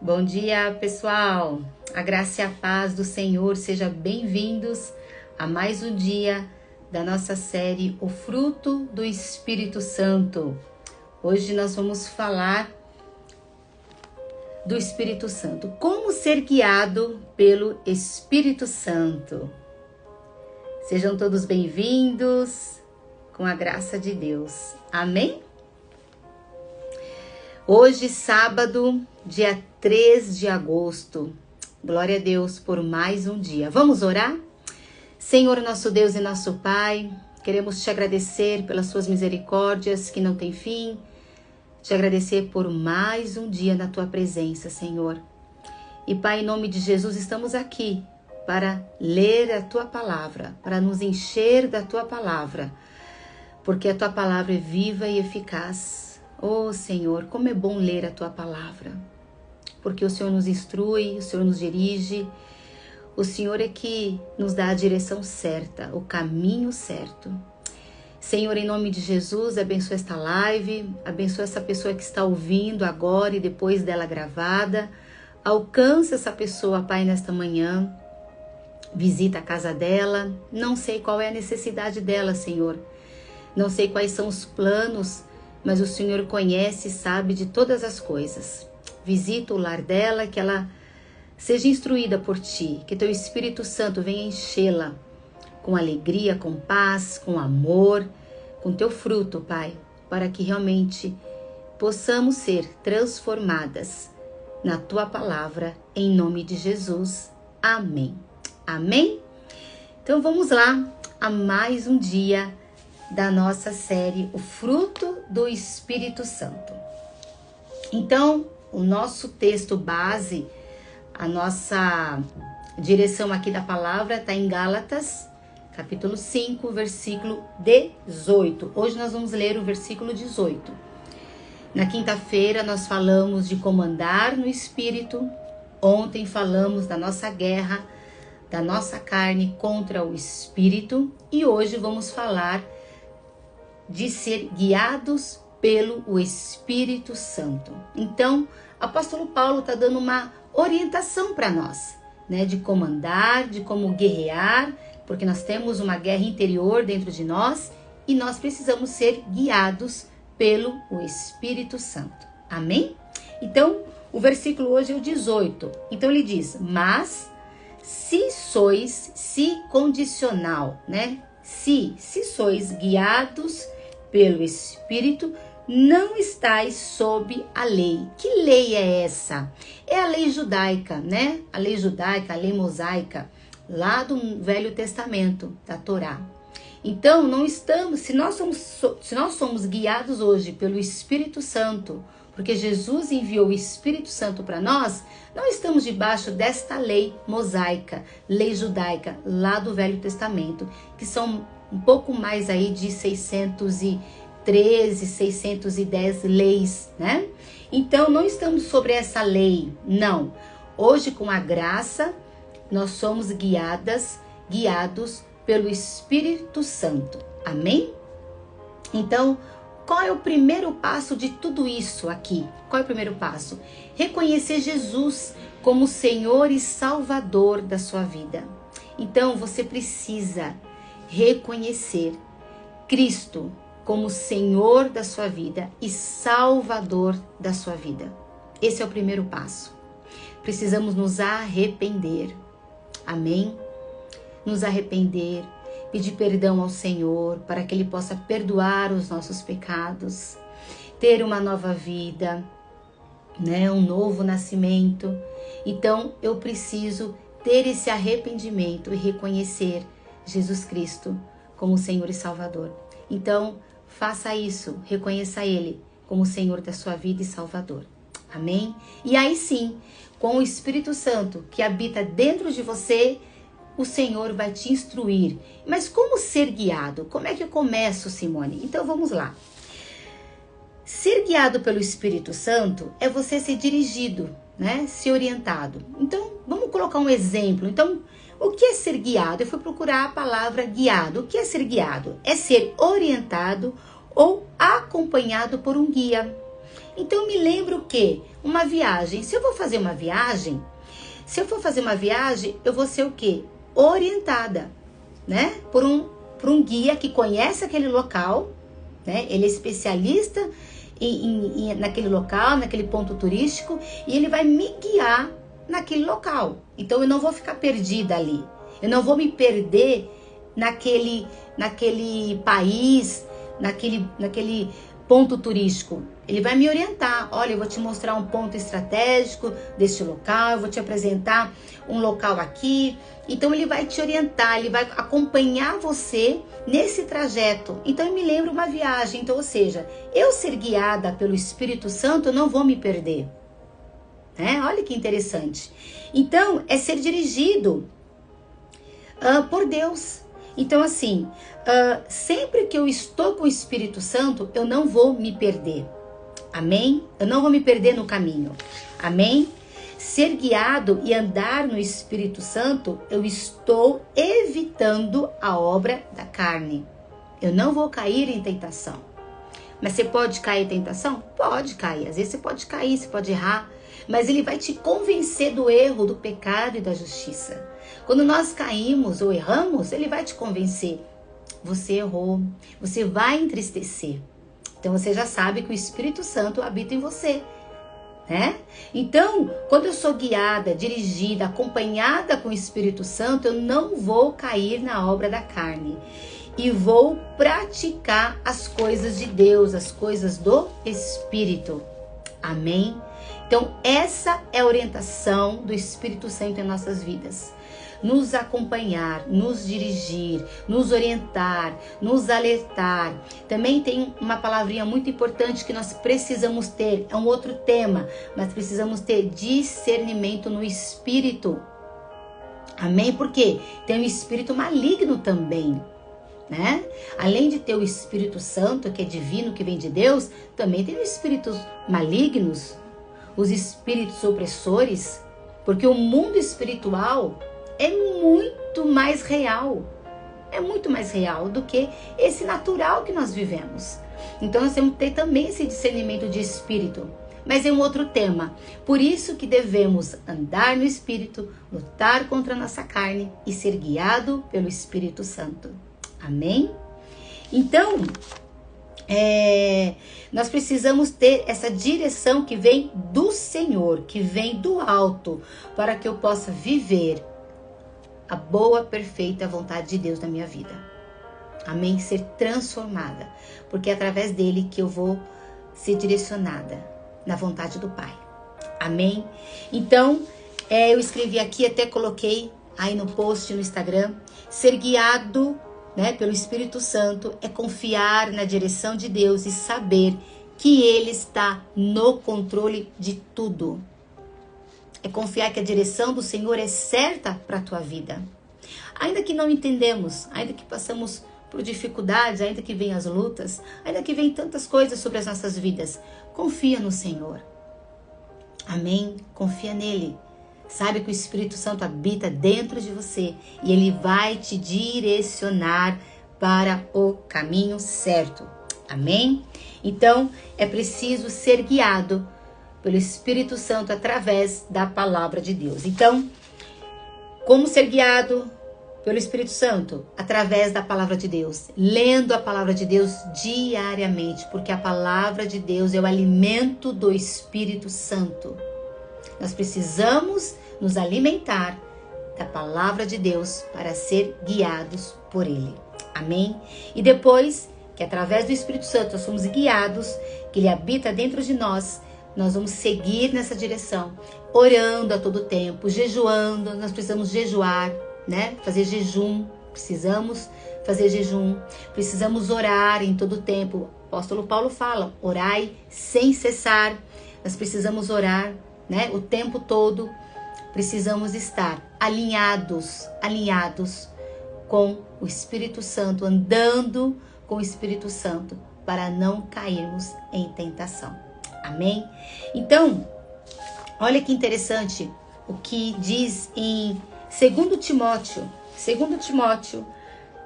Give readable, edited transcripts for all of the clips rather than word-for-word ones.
Bom dia, pessoal. A graça e a paz do Senhor, sejam bem-vindos a mais um dia da nossa série O Fruto do Espírito Santo. Hoje nós vamos falar do Espírito Santo. Como ser guiado pelo Espírito Santo. Sejam todos bem-vindos com a graça de Deus. Amém? Hoje, sábado, dia 3 de agosto. Glória a Deus por mais um dia. Vamos orar? Senhor, nosso Deus e nosso Pai, queremos te agradecer pelas suas misericórdias que não têm fim. Te agradecer por mais um dia na tua presença, Senhor. E Pai, em nome de Jesus, estamos aqui para ler a tua palavra, para nos encher da tua palavra, porque a tua palavra é viva e eficaz. Oh, Senhor, como é bom ler a tua palavra, porque o Senhor nos instrui, o Senhor nos dirige, o Senhor é que nos dá a direção certa, o caminho certo. Senhor, em nome de Jesus, abençoa esta live, abençoa essa pessoa que está ouvindo agora e depois dela gravada. Alcança essa pessoa, Pai, nesta manhã. Visita a casa dela. Não sei qual é a necessidade dela, Senhor. Não sei quais são os planos, mas o Senhor conhece e sabe de todas as coisas. Visita o lar dela, que ela seja instruída por Ti, que Teu Espírito Santo venha enchê-la com alegria, com paz, com amor, com Teu fruto, Pai, para que realmente possamos ser transformadas na Tua palavra, em nome de Jesus. Amém. Amém? Então vamos lá a mais um dia da nossa série O Fruto do Espírito Santo. Então, o nosso texto base, a nossa direção aqui da palavra está em Gálatas, capítulo 5, versículo 18. Hoje nós vamos ler o versículo 18. Na quinta-feira nós falamos de como andar no Espírito. Ontem falamos da nossa guerra, da nossa carne contra o Espírito. E hoje vamos falar de ser guiados pelo Espírito Santo. Então, o apóstolo Paulo está dando uma orientação para nós, né? De como andar, de como guerrear, porque nós temos uma guerra interior dentro de nós e nós precisamos ser guiados pelo Espírito Santo. Amém? Então, o versículo hoje é o 18. Então ele diz, mas se condicional, né? Se sois guiados pelo Espírito, não estáis sob a lei. Que lei é essa? É a lei judaica, né? A lei judaica, a lei mosaica, lá do Velho Testamento, da Torá. Então, não estamos, se nós somos guiados hoje pelo Espírito Santo, porque Jesus enviou o Espírito Santo para nós, não estamos debaixo desta lei mosaica, lei judaica, lá do Velho Testamento, que são um pouco mais aí de 613, 610 leis, né? Então, não estamos sobre essa lei, não. Hoje, com a graça, nós somos guiados pelo Espírito Santo. Amém? Então, qual é o primeiro passo de tudo isso aqui? Qual é o primeiro passo? Reconhecer Jesus como Senhor e Salvador da sua vida. Então, você precisa reconhecer Cristo como Senhor da sua vida e Salvador da sua vida. Esse é o primeiro passo. Precisamos nos arrepender. Amém? Nos arrepender, pedir perdão ao Senhor para que Ele possa perdoar os nossos pecados, ter uma nova vida, né? Um novo nascimento. Então, eu preciso ter esse arrependimento e reconhecer Jesus Cristo como Senhor e Salvador. Então, faça isso, reconheça Ele como Senhor da sua vida e Salvador. Amém? E aí sim, com o Espírito Santo que habita dentro de você, o Senhor vai te instruir. Mas como ser guiado? Como é que eu começo, Simone? Então vamos lá. Ser guiado pelo Espírito Santo é você ser dirigido, né? Ser orientado. Então, vamos colocar um exemplo. Então, o que é ser guiado? Eu fui procurar a palavra guiado. O que é ser guiado? É ser orientado ou acompanhado por um guia. Então, me lembro que uma viagem. Se eu for fazer uma viagem, eu vou ser o quê? Orientada, né? Por um guia que conhece aquele local, né? Ele é especialista naquele local, naquele ponto turístico, e ele vai me guiar naquele local. Então eu não vou ficar perdida ali. Eu não vou me perder naquele país, naquele ponto turístico. Ele vai me orientar. Olha, eu vou te mostrar um ponto estratégico deste local, eu vou te apresentar um local aqui. Então ele vai te orientar, ele vai acompanhar você nesse trajeto. Então eu me lembro uma viagem. Então, ou seja, eu ser guiada pelo Espírito Santo, eu não vou me perder. Olha que interessante. Então, é ser dirigido por Deus. Então, assim, sempre que eu estou com o Espírito Santo, eu não vou me perder. Amém? Eu não vou me perder no caminho. Amém? Ser guiado e andar no Espírito Santo, eu estou evitando a obra da carne. Eu não vou cair em tentação. Mas você pode cair em tentação? Pode cair. Às vezes você pode cair, você pode errar. Mas ele vai te convencer do erro, do pecado e da justiça. Quando nós caímos ou erramos, ele vai te convencer. Você errou, você vai entristecer. Então você já sabe que o Espírito Santo habita em você, né? Então, quando eu sou guiada, dirigida, acompanhada com o Espírito Santo, eu não vou cair na obra da carne. E vou praticar as coisas de Deus, as coisas do Espírito. Amém? Então, essa é a orientação do Espírito Santo em nossas vidas. Nos acompanhar, nos dirigir, nos orientar, nos alertar. Também tem uma palavrinha muito importante que nós precisamos ter, é um outro tema, mas precisamos ter discernimento no Espírito. Amém? Porque tem um espírito maligno também, né? Além de ter o Espírito Santo, que é divino, que vem de Deus, também tem os espíritos malignos, os espíritos opressores, porque o mundo espiritual é muito mais real do que esse natural que nós vivemos. Então nós temos que ter também esse discernimento de espírito, mas é um outro tema. Por isso que devemos andar no Espírito, lutar contra a nossa carne e ser guiado pelo Espírito Santo. Amém? Então, nós precisamos ter essa direção que vem do Senhor, que vem do alto, para que eu possa viver a boa, perfeita vontade de Deus na minha vida. Amém? Ser transformada, porque é através dele que eu vou ser direcionada na vontade do Pai. Amém? Então, eu escrevi aqui, até coloquei aí no post no Instagram, ser guiado, né, pelo Espírito Santo é confiar na direção de Deus e saber que Ele está no controle de tudo. É confiar que a direção do Senhor é certa para a tua vida. Ainda que não entendemos, ainda que passamos por dificuldades, ainda que venham as lutas, ainda que venham tantas coisas sobre as nossas vidas, confia no Senhor. Amém? Confia nele. Sabe que o Espírito Santo habita dentro de você e ele vai te direcionar para o caminho certo. Amém? Então, é preciso ser guiado pelo Espírito Santo através da palavra de Deus. Então, como ser guiado pelo Espírito Santo? Através da palavra de Deus. Lendo a palavra de Deus diariamente, porque a palavra de Deus é o alimento do Espírito Santo. Nós precisamos nos alimentar da palavra de Deus para ser guiados por Ele. Amém? E depois que através do Espírito Santo nós somos guiados, que Ele habita dentro de nós, nós vamos seguir nessa direção, orando a todo tempo, jejuando. Nós precisamos jejuar, né? Fazer jejum, precisamos fazer jejum, precisamos orar em todo tempo. O apóstolo Paulo fala, orai sem cessar. Nós precisamos orar, né? O tempo todo. Precisamos estar alinhados com o Espírito Santo, andando com o Espírito Santo, para não cairmos em tentação. Amém? Então, olha que interessante o que diz em 2 Timóteo,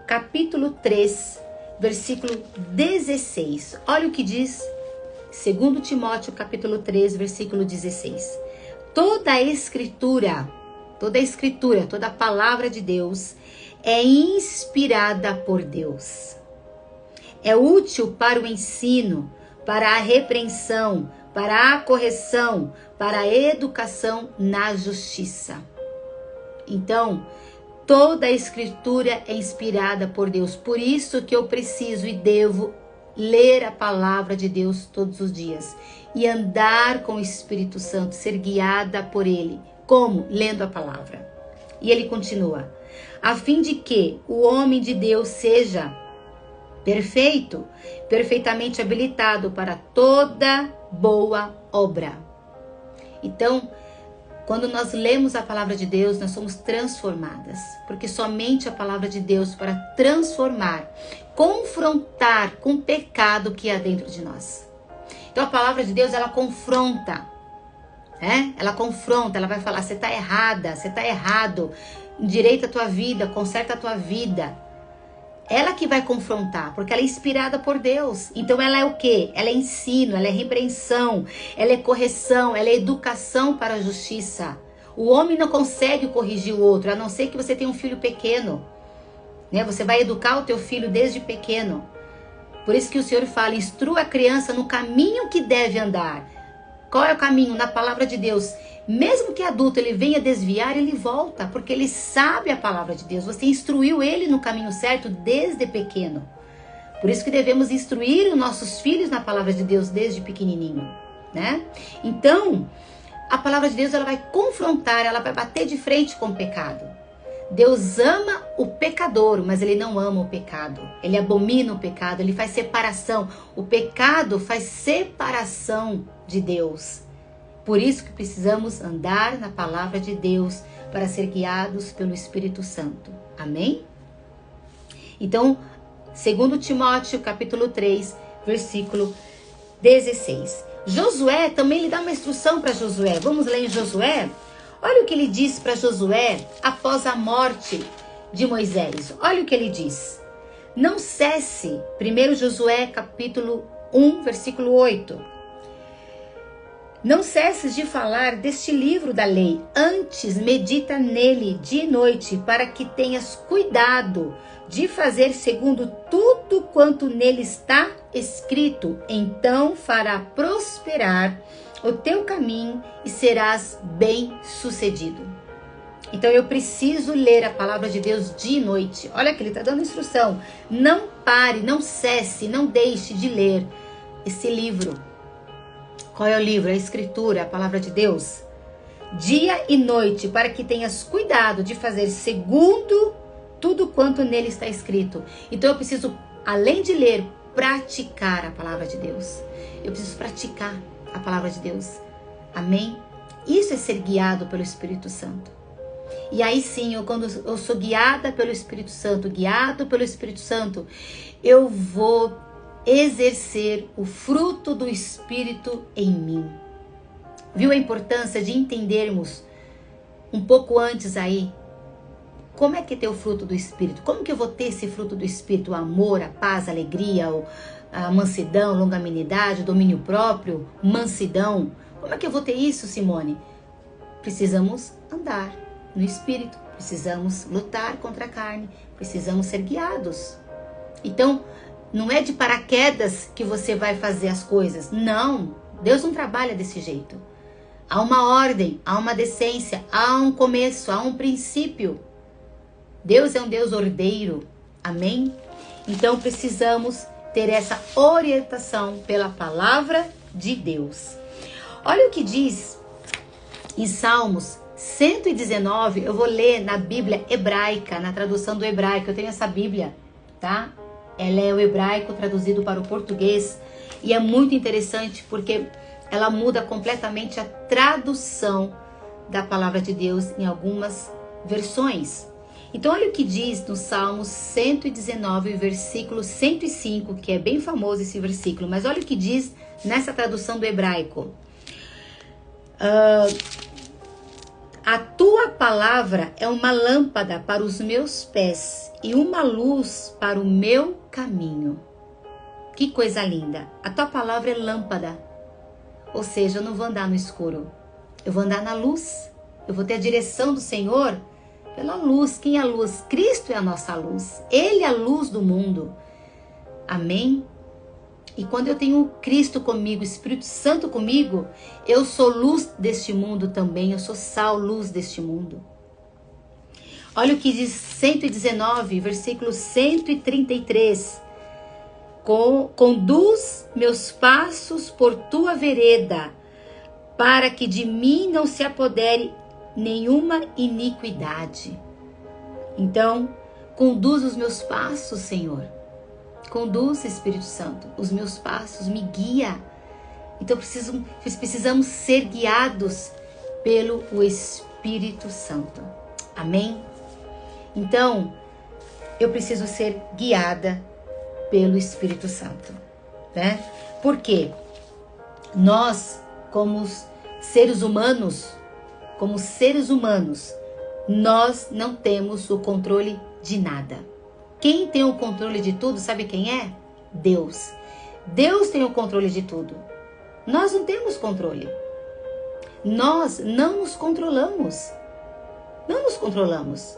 capítulo 3, versículo 16. Olha o que diz 2 Timóteo capítulo 3, versículo 16. Toda a escritura, toda a palavra de Deus é inspirada por Deus. É útil para o ensino, para a repreensão, para a correção, para a educação na justiça. Então, toda a escritura é inspirada por Deus. Por isso que eu preciso e devo ler a palavra de Deus todos os dias e andar com o Espírito Santo, ser guiada por Ele. Como? Lendo a palavra. E ele continua: a fim de que o homem de Deus seja perfeito, perfeitamente habilitado para toda boa obra. Então, quando nós lemos a palavra de Deus, nós somos transformadas, porque somente a palavra de Deus para transformar, confrontar com o pecado que há dentro de nós. Então a palavra de Deus, ela confronta, Ela confronta, ela vai falar: você está errada, você está errado, endireita a tua vida, conserta a tua vida. Ela que vai confrontar, porque ela é inspirada por Deus. Então ela é o quê? Ela é ensino, ela é repreensão, ela é correção, ela é educação para a justiça. O homem não consegue corrigir o outro, a não ser que você tenha um filho pequeno, Você vai educar o teu filho desde pequeno. Por isso que o Senhor fala: instrua a criança no caminho que deve andar. Qual é o caminho? Na palavra de Deus. Mesmo que adulto ele venha desviar, ele volta, porque ele sabe a palavra de Deus. Você instruiu ele no caminho certo desde pequeno. Por isso que devemos instruir os nossos filhos na palavra de Deus desde pequenininho, Então, a palavra de Deus, ela vai confrontar, ela vai bater de frente com o pecado. Deus ama o pecador, mas ele não ama o pecado. Ele abomina o pecado, ele faz separação. O pecado faz separação de Deus. Por isso que precisamos andar na palavra de Deus para ser guiados pelo Espírito Santo. Amém? Então, 2 Timóteo capítulo 3, versículo 16. Josué também lhe dá uma instrução para Josué. Vamos ler em Josué? Olha o que ele diz para Josué após a morte de Moisés. Olha o que ele diz. Não cesse, 1 Josué capítulo 1, versículo 8. Não cesses de falar deste livro da lei, antes medita nele dia e noite, para que tenhas cuidado de fazer segundo tudo quanto nele está escrito. Então fará prosperar o teu caminho e serás bem-sucedido. Então eu preciso ler a palavra de Deus dia e noite. Olha que ele está dando instrução. Não pare, não cesse, não deixe de ler esse livro. Qual é o livro? A Escritura, a palavra de Deus. Dia e noite, para que tenhas cuidado de fazer segundo tudo quanto nele está escrito. Então eu preciso, além de ler, praticar a palavra de Deus. Eu preciso praticar a palavra de Deus. Amém? Isso é ser guiado pelo Espírito Santo. E aí sim, quando eu sou guiada pelo Espírito Santo, guiado pelo Espírito Santo, eu vou exercer o fruto do Espírito em mim. Viu a importância de entendermos um pouco antes aí? Como é que tem o fruto do Espírito? Como que eu vou ter esse fruto do Espírito? O amor, a paz, a alegria, a mansidão, longanimidade, o domínio próprio, mansidão. Como é que eu vou ter isso, Simone? Precisamos andar no Espírito. Precisamos lutar contra a carne. Precisamos ser guiados. Então, não é de paraquedas que você vai fazer as coisas. Não, Deus não trabalha desse jeito. Há uma ordem, há uma decência, há um começo, há um princípio. Deus é um Deus ordeiro. Amém? Então precisamos ter essa orientação pela palavra de Deus. Olha o que diz em Salmos 119, eu vou ler na Bíblia hebraica, na tradução do hebraico. Eu tenho essa Bíblia, tá? Ela é o hebraico traduzido para o português e é muito interessante porque ela muda completamente a tradução da palavra de Deus em algumas versões. Então olha o que diz no Salmo 119, versículo 105, que é bem famoso esse versículo, mas olha o que diz nessa tradução do hebraico. A tua palavra é uma lâmpada para os meus pés e uma luz para o meu caminho. Que coisa linda. A tua palavra é lâmpada. Ou seja, eu não vou andar no escuro. Eu vou andar na luz. Eu vou ter a direção do Senhor pela luz. Quem é a luz? Cristo é a nossa luz. Ele é a luz do mundo. Amém? E quando eu tenho Cristo comigo, o Espírito Santo comigo, eu sou luz deste mundo também. Eu sou sal, luz deste mundo. Olha o que diz 119, versículo 133. Conduz meus passos por tua vereda, para que de mim não se apodere nenhuma iniquidade. Então, conduz os meus passos, Senhor. Conduz, Espírito Santo, os meus passos, me guia. Então, precisamos ser guiados pelo Espírito Santo. Amém? Então, eu preciso ser guiada pelo Espírito Santo, né? Por quê? Nós, como seres humanos, nós não temos o controle de nada. Quem tem o controle de tudo, sabe quem é? Deus. Deus tem o controle de tudo. Nós não temos controle. Nós não nos controlamos. Não nos controlamos.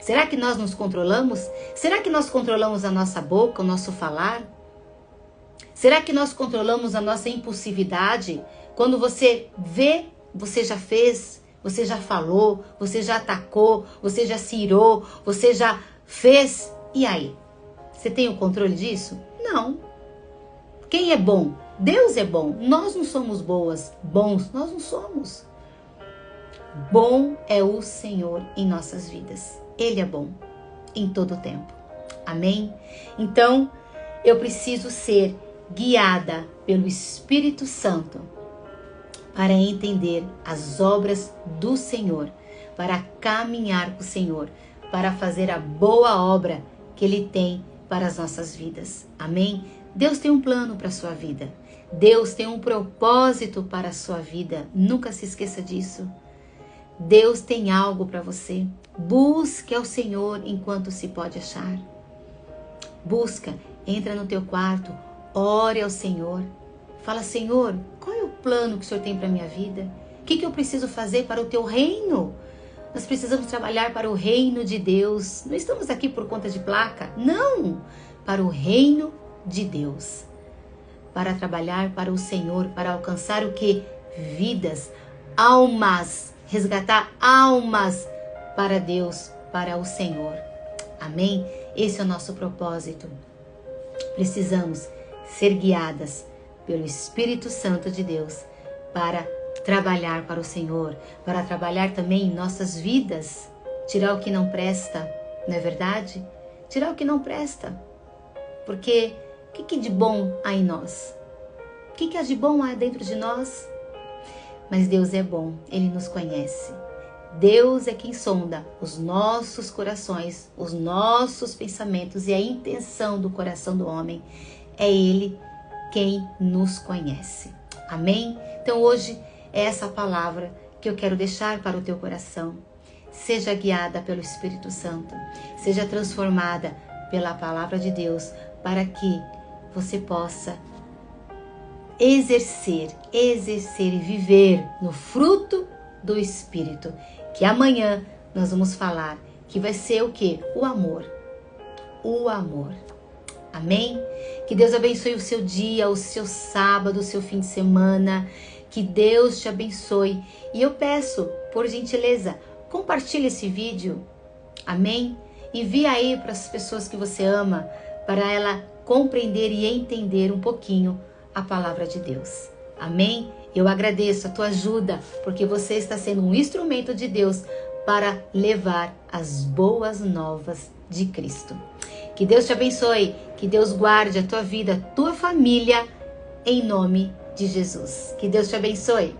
Será que nós nos controlamos? Será que nós controlamos a nossa boca, o nosso falar? Será que nós controlamos a nossa impulsividade? Quando você vê, você já fez, você já falou, você já atacou, você já se irou, você já fez. E aí? Você tem o controle disso? Não. Quem é bom? Deus é bom. Nós não somos bons, nós não somos. Bom é o Senhor em nossas vidas. Ele é bom em todo o tempo. Amém? Então, eu preciso ser guiada pelo Espírito Santo para entender as obras do Senhor, para caminhar com o Senhor, para fazer a boa obra que Ele tem para as nossas vidas. Amém? Deus tem um plano para a sua vida. Deus tem um propósito para a sua vida. Nunca se esqueça disso. Deus tem algo para você. Busque ao Senhor enquanto se pode achar. Busca, entra no teu quarto, ore ao Senhor. Fala, Senhor, qual é o plano que o Senhor tem para a minha vida? O que eu preciso fazer para o teu reino? Nós precisamos trabalhar para o reino de Deus. Não estamos aqui por conta de placa. Não! Para o reino de Deus. Para trabalhar para o Senhor, para alcançar o quê? Vidas, almas. Resgatar almas para Deus, para o Senhor. Amém? Esse é o nosso propósito. Precisamos ser guiadas pelo Espírito Santo de Deus para trabalhar para o Senhor, para trabalhar também em nossas vidas, tirar o que não presta, não é verdade? Tirar o que não presta. Porque o que de bom há em nós? O que há de bom há dentro de nós? Mas Deus é bom, Ele nos conhece. Deus é quem sonda os nossos corações, os nossos pensamentos e a intenção do coração do homem. É Ele quem nos conhece. Amém? Então hoje é essa palavra que eu quero deixar para o teu coração. Seja guiada pelo Espírito Santo. Seja transformada pela palavra de Deus para que você possa exercer e viver no fruto do Espírito, que amanhã nós vamos falar, que vai ser o quê? O amor. O amor. Amém? Que Deus abençoe o seu dia, o seu sábado, o seu fim de semana. Que Deus te abençoe. E eu peço, por gentileza, compartilhe esse vídeo. Amém? Envie aí para as pessoas que você ama, para ela compreender e entender um pouquinho a palavra de Deus. Amém? Eu agradeço a tua ajuda, porque você está sendo um instrumento de Deus para levar as boas novas de Cristo. Que Deus te abençoe, que Deus guarde a tua vida, a tua família, em nome de Jesus. Que Deus te abençoe.